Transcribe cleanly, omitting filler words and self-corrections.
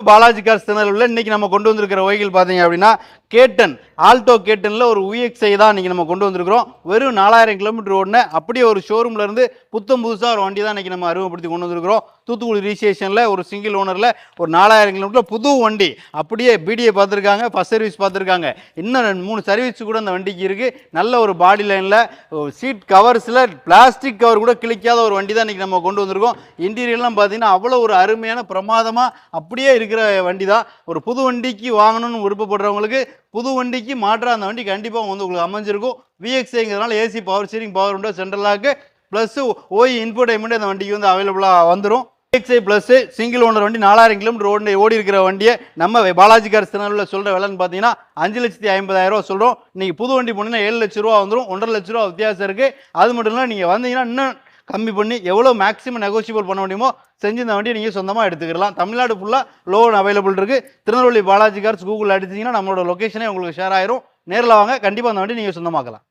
Balaji cars திருநெல்வேலியில் இன்னைக்கு நம்ம கொண்டு வந்திருக்கிற வெஹிக்கிள் பார்த்தீங்க அப்படின்னா கேட்டன் ஆல்டோ கேட்டனில் ஒரு UXI தான் இன்னைக்கு நம்ம கொண்டு வந்திருக்கிறோம். வெறும் 4000 கிலோமீட்டர் ஓடின அப்படியே ஒரு ஷோரூம்ல இருந்து புத்தம் புதுசாக ஒரு வண்டி தான் இன்னைக்கு நம்ம அறிமுகப்படுத்தி கொண்டு வந்திருக்கிறோம். தூத்துக்குடி ரிஜிஸ்ட்ரேஷனில் ஒரு சிங்கிள் ஓனரில் ஒரு 4000 கிலோமீட்டர் புது வண்டி. அப்படியே பிடிஏ பார்த்துருக்காங்க, ஃபர்ஸ்ட் சர்வீஸ் பார்த்துருக்காங்க, இன்னும் 3 சர்வீஸ் கூட அந்த வண்டிக்கு இருக்குது. நல்ல ஒரு பாடி லைனில் சீட் கவர்ஸில் பிளாஸ்டிக் கவர் கூட கிழிக்காத ஒரு வண்டி தான் இன்னைக்கு நம்ம கொண்டு வந்திருக்கோம். இன்டீரியர்லாம் பார்த்தீங்கன்னா அவ்வளோ ஒரு அருமையான பிரமாதமாக அப்படியே இருக்கிற வண்டி தான். ஒரு புது வண்டிக்கு வாங்கணும்னு விருப்பப்படுறவங்களுக்கு புது வண்டிக்கு மாற்ற அந்த வண்டி கண்டிப்பாக வந்து உங்களுக்கு அமைஞ்சிருக்கும். VXIங்கிறதுனால AC, power steering, power window, central lock plus OE infotainment அந்த வண்டிக்கு வந்து அவைலபிளாக வந்துடும். VXI ப்ளஸ் சிங்கிள் ஓனர் வண்டி 4000 கிலோமீட்டர் ஓடி இருக்கிற வண்டியை நம்ம பாலாஜி கார்ஸ் திருநெல்வேலியில் சொல்கிற விலைன்னு பார்த்தீங்கன்னா 5,50,000 சொல்கிறோம். இன்னைக்கு புது வண்டி போனீங்கன்னா 7 லட்ச ரூபா வந்துடும். 1,50,000 லட்ச ரூபா வித்தியாசம் இருக்குது. அது மட்டும் இல்லை, நீங்கள் வந்தீங்கன்னா இன்னும் கம்மி பண்ணி எவ்வளோ மேக்ஸிமம் நெகோசியபிள் பண்ண முடியுமோ செஞ்சு இந்த வண்டியை நீங்கள் சொந்தமாக எடுத்துக்கலாம். தமிழ்நாடு ஃபுல்லாக லோன் அவைலபிள் இருக்குது. திருநெல்வேலி பாலாஜி கார்ஸ் கூகுள் அடிச்சிங்கன்னா நம்மளோட லொக்கேஷனே உங்களுக்கு ஷேர் ஆயிரும். நேரில் வாங்க, கண்டிப்பாக அந்த வண்டி நீங்கள் சொந்தமாக்கலாம்.